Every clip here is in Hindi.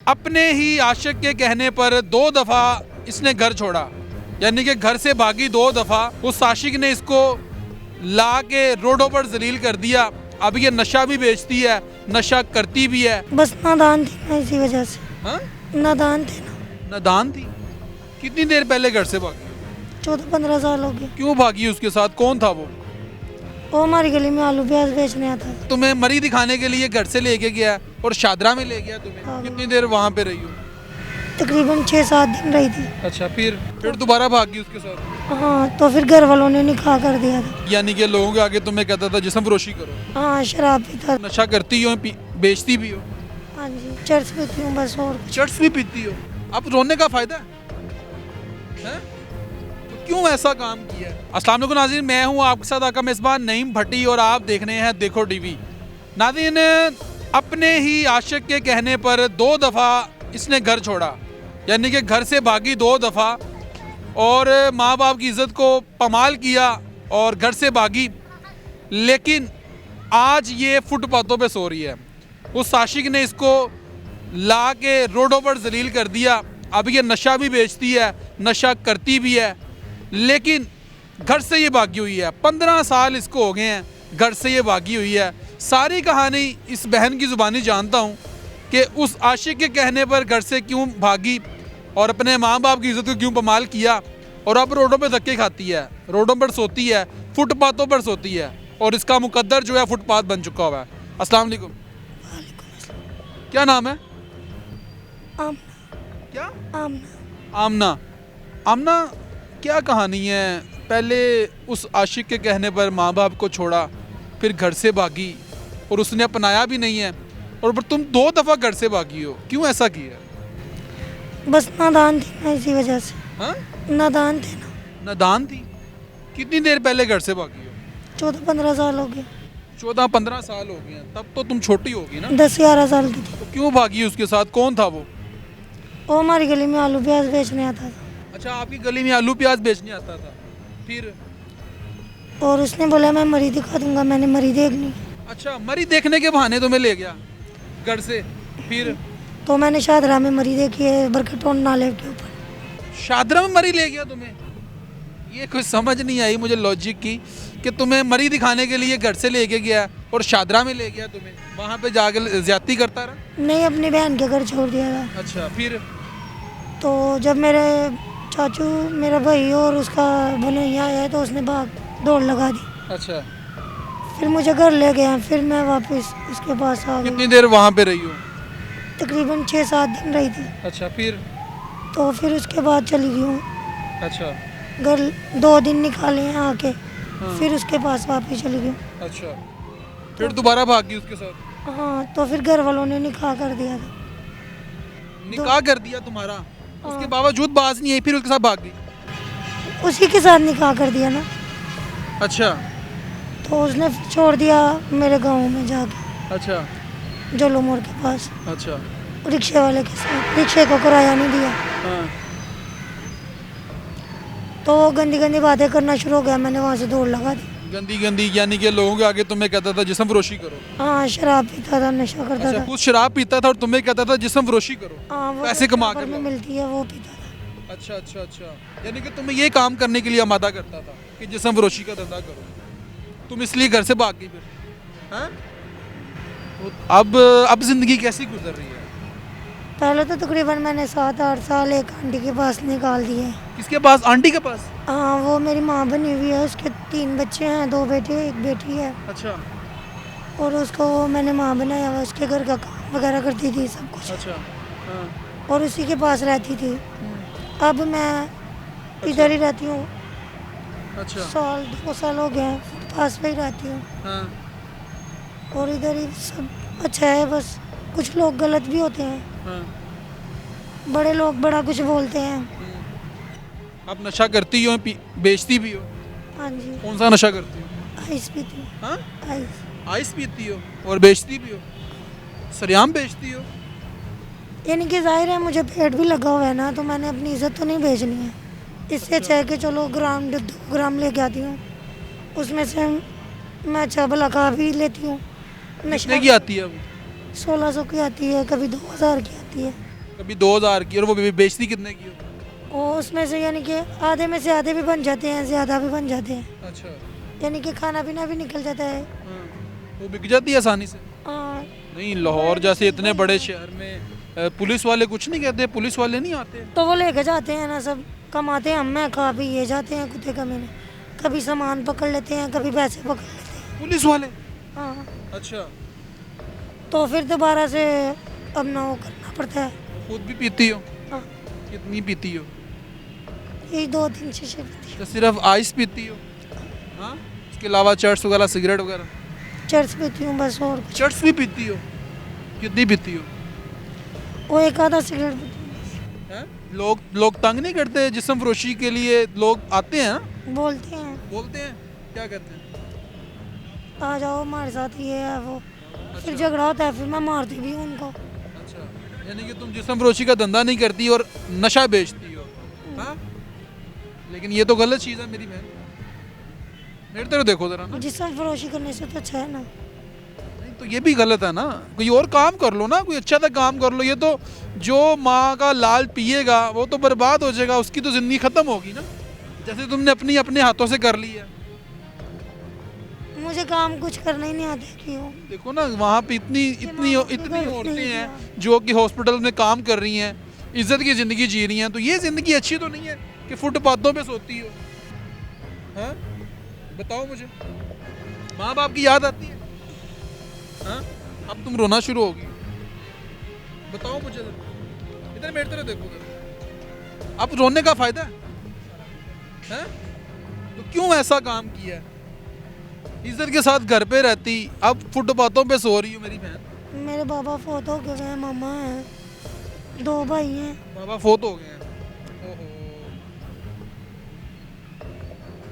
अपने ही आशिक के कहने पर 2 दफ़ा इसने घर छोड़ा, यानी कि घर से भागी 2 दफ़ा। उस आशिक ने इसको ला के रोडों पर जलील कर दिया। अब ये नशा भी बेचती है, नशा करती भी है। बस नादान थी ना, इसी वजह से। हाँ? नादान थे ना। नादान थी। कितनी देर पहले घर से भागी? 14-15 साल हो गए। क्यों भागी? उसके साथ कौन था वो हमारी गली में आलू प्याज बेचने आता था। तुम्हें मरी दिखाने के लिए घर से लेके गया और शादरा में ले गया तुम्हें? हाँ। कितनी देर वहाँ पे रही हो? तकरीबन 6-7 दिन रही थी। अच्छा, फिर दोबारा भागी उसके साथ? हाँ, तो फिर घर वालों ने निकाह कर दिया था। यानी कि लोगों के आगे तुम्हें कहता था जिस्म फरोशी करो? हाँ, शराब पीता। नशा करती हो, बेचती भी हो? हाँ जी, चर्च पीती हूँ बस, और कुछ। चर्च भी पीती हो? अब रोने का फायदा है? तो क्यों ऐसा काम किया? अस्सलाम वालेकुम नाज़रीन, मैं हूँ आपके साथ आका मेज़बान नईम भट्टी और आप देख रहे हैं देखो टीवी। नाज़रीन, अपने ही आशिक के कहने पर 2 दफ़ा इसने घर छोड़ा, यानी कि घर से भागी 2 दफ़ा और माँ बाप की इज़्ज़त को पमाल किया और घर से भागी। लेकिन आज ये फुटपाथों पे सो रही है। उस आशिक ने इसको ला के रोडों पर जलील कर दिया। अब ये नशा भी बेचती है, नशा करती भी है, लेकिन घर से ये भागी हुई है। 15 साल इसको हो गए हैं घर से ये भागी हुई है। सारी कहानी इस बहन की ज़ुबानी जानता हूँ कि उस आशिक के कहने पर घर से क्यों भागी और अपने माँ बाप की इज़्ज़त को क्यों पमाल किया, और अब रोडों पे धक्के खाती है, रोडों पर सोती है, फुटपाथों पर सोती है, और इसका मुकद्दर जो है फुटपाथ बन चुका हुआ है। अस्सलाम वालेकुम। क्या नाम है? आमना। क्या? आमना। आमना। आमना, क्या कहानी है? पहले उस आशिक के कहने पर माँ बाप को छोड़ा, फिर घर से भागी और उसने अपनाया भी नहीं है, और फिर तुम 2 दफ़ा घर से भागी हो। क्यों ऐसा किया? बस नादान थी ना, इसी वजह से। हाँ? नादान थे ना। नादान थी। कितनी देर पहले घर से भागी हो? 14-15 साल हो गए। 14-15 साल हो गए हैं। तब तो तुम छोटी होगी ना? 10-11 साल की थी। तो क्यों भागी उसके साथ? कौन था वो हमारी गली में आलू प्याज बेचने आता था। अच्छा, आपकी गली में आलू प्याज बेचने आता था। फिर? और उसने बोला मैं मरी दिखा दूंगा, मैंने मरी देखनी। अच्छा, मरी देखने के बहाने तुम्हें ले गया घर से? फिर? तो मैंने शादरा में मरी देखी है, बरकटोन नाले के ऊपर। शादरा में मरी ले गया तुम्हें? ये कुछ समझ नहीं आई मुझे लॉजिक की कि तुम्हें मरी दिखाने के लिए घर से लेके गया और शादरा में ले गया तुम्हें, वहाँ पे जाकर ज्यादती करता रहा? नहीं, अपनी बहन के घर छोड़ दिया था। अच्छा, फिर? तो जब मेरे चाचू, मेरा भाई और उसका भनोइया आया तो उसने भाग दौड़ लगा दी। अच्छा, फिर मुझे घर ले गया, फिर मैं वापस उसके पास आ गई। कितनी देर वहाँ पे रही हो? तकरीबन 6-7 दिन रही थी। अच्छा, फिर? तो फिर उसके बाद चली गई हूँ अच्छा। घर। 2 दिन निकाले हैं आके, हाँ। फिर उसके पास वापस चली गई। अच्छा, फिर दोबारा भागी उसके साथ? हाँ, तो फिर घर वालों ने निकाह कर दिया था। निकाह कर दिया तुम्हारा? उसके बावजूद बाज नहीं आई, फिर उसके साथ भाग गई? उसी के साथ निकाह कर दिया ना। अच्छा। तो उसने फिर छोड़ दिया मेरे गांव में जाके, अच्छा। जोलो मोड़ के पास, अच्छा। रिक्शे वाले के साथ। रिक्शे को किराया नहीं दिया, हाँ। तो वो गंदी गंदी बातें करना शुरू हो गया। मैंने वहाँ से दौड़ लगा दी। गंदी गंदी यानी कि लोगों के आगे तुम्हें कहता था जिस्म फरोशी करो? हाँ, शराब पीता था, नशा करता अच्छा, था। खुद शराब पीता था और तुम्हें कहता था जिस्म फरोशी करो? हाँ, वो पैसे कमा पेपर कर में लाओ। मिलती है, वो पीता था। अच्छा अच्छा अच्छा, यानी कि तुम्हें ये काम करने के लिए आमादा करता था कि जिस्म फरोशी का धंधा करो, तुम इसलिए घर से भाग गई फिर? हाँ? तो अब जिंदगी कैसी गुजर रही है? पहले तो तकरीबन मैंने 7-8 साल एक आंटी के पास निकाल दिए। किसके पास? आंटी के पास? हाँ, वो मेरी माँ बनी हुई है, उसके 3 बच्चे हैं, 2 बेटे 1 बेटी है। अच्छा और उसको मैंने माँ बनाया हुआ, उसके घर का काम वगैरह करती थी, सब कुछ। अच्छा। हाँ। और उसी के पास रहती थी। अब मैं इधर ही रहती हूँ। अच्छा। 2 साल हो गए हैं, पास में ही रहती हूँ। हाँ। और इधर ही सब अच्छा है, बस कुछ लोग गलत भी होते हैं। हाँ। बड़े लोग बड़ा कुछ बोलते हैं। आप नशा करती हो, बेचती भी हो? हाँ जी, कौन सा नशा करती हो? आइस पीती हूँ। हाँ? आइस। आइस पीती हो और बेचती भी हो? सरेआम बेचती हो? यानी कि जाहिर है मुझे पेट भी लगा हुआ है ना, तो मैंने अपनी इज्जत तो नहीं बेचनी है। इससे अच्छा है कि चलो ग्राम 2 ग्राम लेके आती हूँ, उसमें से मैं अच्छा भला खा भी लेती हूँ। कितने की आती है वो? 1600 की आती है, कभी 2000 की आती है। कभी 2000 की और वो बेचती कितने की हो? और उसमें से यानी कि आधे में से आधे भी बन जाते हैं, ज़्यादा भी बन जाते हैं, अच्छा। यानी कि खाना पीना भी निकल जाता है। वो बिक जाती है आसानी से? हाँ, नहीं, लाहौर जैसे इतने बड़े शहर में पुलिस वाले कुछ नहीं कहते? पुलिस वाले नहीं आते? तो वो लेके जाते हैं ना, सब कमाते हैं, हम मैं खा पी ये जाते हैं कुत्ते कमीने, कभी सामान पकड़ लेते हैं, कभी पैसे पकड़ लेते हैं। पुलिस वाले? हाँ, अच्छा। तो फिर दोबारा से अपना वो करना पड़ता है। खुद भी पीती हो? हाँ, कितनी पीती हो? यही 2-3 शीशे पीती तो सिर्फ आइस पीती हो? हाँ, इसके अलावा चर्च वगैरह, सिगरेट वगैरह? हूँ, चर्च पीती हूँ बस, और कुछ। चर्च भी पीती हो? कितनी पीती हो? वो एक आधा सिगरेट पीती हूँ बस। हैं? लोग तंग नहीं करते? जिस्म फरोशी के लिए लोग आते हैं? बोलते हैं बोलते हैं? क्या कहते हैं? आ जाओ हमारे साथ, ये है वो, फिर झगड़ा होता है, फिर मैं मारती भी हूँ उनको। अच्छा, यानी कि तुम जिस्म फरोशी का धंधा नहीं करती और नशा बेचती हो? हाँ, लेकिन ये तो गलत चीज़ है मेरी बहन। मेरे तरफ देखो जरा ना। जिस्म फरोशी करने से तो अच्छा है ना। नहीं तो ये भी गलत है ना, कोई और काम कर लो ना, कोई अच्छा सा काम कर लो। ये तो जो माँ का लाल पिएगा वो तो बर्बाद हो जाएगा, उसकी तो ज़िंदगी ख़त्म होगी ना, जैसे तुमने अपने हाथों से कर ली है। मुझे काम कुछ करना ही नहीं आता, क्यों? देखो ना, वहाँ पे इतनी इतनी दिमाग इतनी नहीं औरतें किया। हैं जो कि हॉस्पिटल में काम कर रही हैं, इज्जत की ज़िंदगी जी रही हैं, तो ये ज़िंदगी अच्छी तो नहीं है कि फुटपाथों पे सोती हो? हाँ, बताओ मुझे। माँ बाप की याद आती है? हाँ, अब तुम रोना शुरू होगी। बताओ मुझे जरा। इधर मेरी तरफ देखो जरा। अब रोने का फायदा है? हैं? तो क्यों ऐसा काम किया है? इज्जत के साथ घर पे रहती, अब फुटपाथों पे सो रही हो मेरी बहन। मेरे बाबा फोत हो गए हैं, मामा हैं, 2 भाई हैं। बाबा फोत हो गए हैं। ओहो।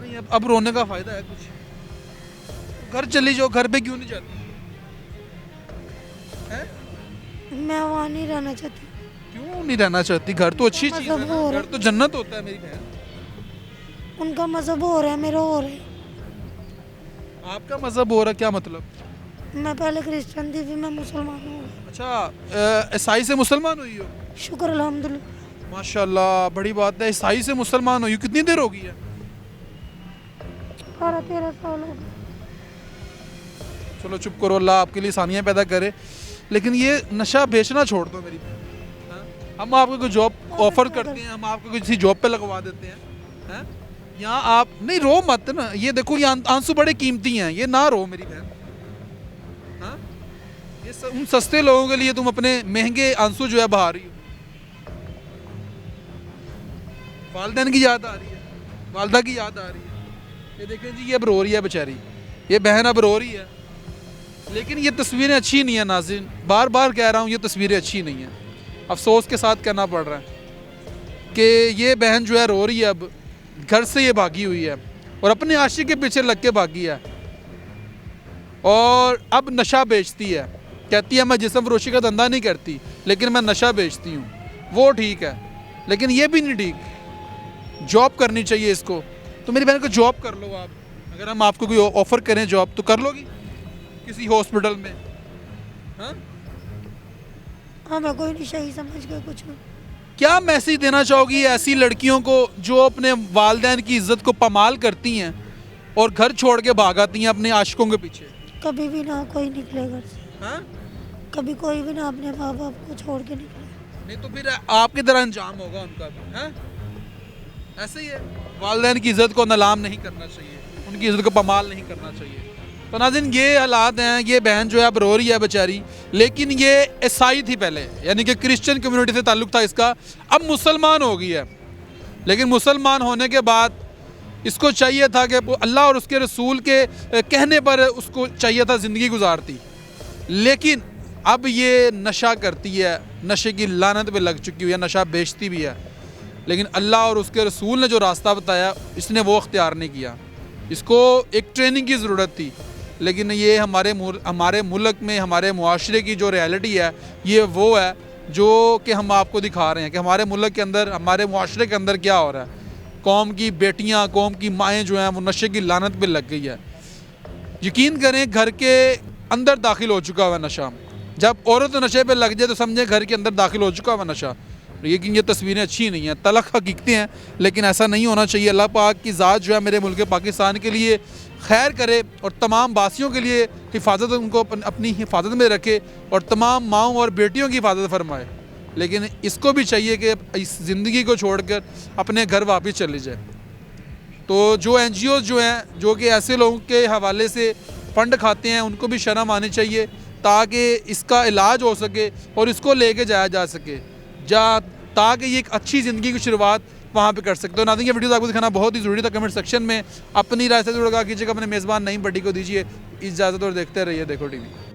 नहीं, अब रोने का फायदा है कुछ? घर चली जाओ, घर पे क्यों नहीं जाती? हैं? मैं वहाँ नहीं रहना चाहती। क्यों नहीं रहना चाहती? घर तो अच्छी चीज है मतलब ना, और- घर तो जन्नत होता है मेरी बहन। उनका मजहब हो रहा है, मेरा हो रहा है। आपका मजहब हो रहा है, क्या मतलब? मैं पहले क्रिश्चियन थी, फिर मैं मुसलमान हूँ। अच्छा, ईसाई से मुसलमान हुई हो? शुक्र अल्हम्दुलिल्लाह। माशाल्लाह, बड़ी बात है। ईसाई से मुसलमान हुई हो, कितनी देर हो गई है? 12-13 साल हो गए। चलो चुप करो, अल्लाह आपके लिए आसानियाँ पैदा करे। लेकिन ये नशा बेचना छोड़ दो मेरी बहन। हाँ? हम आपको कोई जॉब ऑफर करते हैं, हम आपको किसी जॉब पे लगवा देते हैं। हैं? यहाँ आप नहीं, रो मत ना। ये देखो, ये आंसू बड़े कीमती हैं, ये ना रो मेरी बहन। हाँ? ये उन सस्ते लोगों के लिए तुम अपने महंगे आंसू जो है बहा रही हो। वालदैन की याद आ रही है, वालदा की याद आ रही है। ये देखें जी, ये अब रो रही है बेचारी, ये बहन अब रो रही है। लेकिन ये तस्वीरें अच्छी नहीं है नाज़रीन, बार बार कह रहा हूँ, ये तस्वीरें अच्छी नहीं हैं। अफसोस के साथ कहना पड़ रहा है कि ये बहन जो है रो रही है, अब घर से ये भागी हुई है और अपने आशिक के पीछे लग के भागी है और अब नशा बेचती है। कहती है मैं जिस्म फरोशी का धंधा नहीं करती, लेकिन मैं नशा बेचती हूँ। वो ठीक है, लेकिन ये भी नहीं ठीक। जॉब करनी चाहिए इसको। तो मेरी बहन को जॉब कर लो आप। अगर हम आपको कोई ऑफ़र करें जॉब, तो कर लोगी किसी हॉस्पिटल में? हाँ, हाँ, मैं कोई नहीं, सही समझ गया कुछ नहीं। क्या मैसेज देना चाहोगी ऐसी लड़कियों को जो अपने वालिदैन की इज्जत को पमाल करती हैं और घर छोड़ के भाग आती हैं अपने आशिकों के पीछे? कभी भी ना कोई निकले घर से, हाँ? कभी कोई भी ना अपने माँ बाप को छोड़ के निकले। नहीं तो फिर आपकी तरह अंजाम होगा उनका भी। हाँ? ऐसे ही है, वालिदैन की इज्जत को नीलाम नहीं करना चाहिए, उनकी इज्जत को पमाल नहीं करना चाहिए। तो नाज़रीन, ये हालात हैं। ये बहन जो है अब रो रही है बेचारी, लेकिन ये ईसाई थी पहले, यानी कि क्रिश्चियन कम्युनिटी से ताल्लुक़ था इसका, अब मुसलमान हो गई है। लेकिन मुसलमान होने के बाद इसको चाहिए था कि अल्लाह और उसके रसूल के कहने पर उसको चाहिए था ज़िंदगी गुजारती, लेकिन अब ये नशा करती है, नशे की लानत पे लग चुकी हुई है, नशा बेचती भी है। लेकिन अल्लाह और उसके रसूल ने जो रास्ता बताया, इसने वो अख्तियार नहीं किया। इसको एक ट्रेनिंग की ज़रूरत थी, लेकिन ये हमारे मुल्क में, हमारे मुआशरे की जो रियलिटी है, ये वो है जो कि हम आपको दिखा रहे हैं कि हमारे मुल्क के अंदर, हमारे मुआशरे के अंदर क्या हो रहा है। कौम की बेटियां, कौम की माएँ जो हैं वो नशे की लानत पे लग गई है। यकीन करें, घर के अंदर दाखिल हो चुका हुआ नशा। जब औरत नशे पे लग जाए तो समझे घर के अंदर दाखिल हो चुका हुआ नशा। लेकिन ये तस्वीरें अच्छी नहीं हैं, तलख हकीकतें हैं, लेकिन ऐसा नहीं होना चाहिए। अल्लाह पाक की ज़ात जो है मेरे मुल्क पाकिस्तान के लिए खैर करे और तमाम बासियों के लिए हिफाजत, उनको अपनी हिफाजत में रखे और तमाम माँओं और बेटियों की हिफाजत फरमाए। लेकिन इसको भी चाहिए कि इस ज़िंदगी को छोड़कर अपने घर वापस चले जाए। तो जो NGOs जो हैं जो कि ऐसे लोगों के हवाले से फ़ंड खाते हैं, उनको भी शर्म आनी चाहिए ताकि इसका इलाज हो सके और इसको लेके जाया जा सके ताकि ये एक अच्छी ज़िंदगी की शुरुआत वहाँ पे कर सकते हो। नाज़रीन, ये वीडियो आपको दिखाना बहुत ही ज़रूरी था। कमेंट सेक्शन में अपनी राय से जुड़ा कीजिएगा, अपने मेज़बान नईम भट्टी को दीजिए इजाज़त और देखते रहिए देखो TV।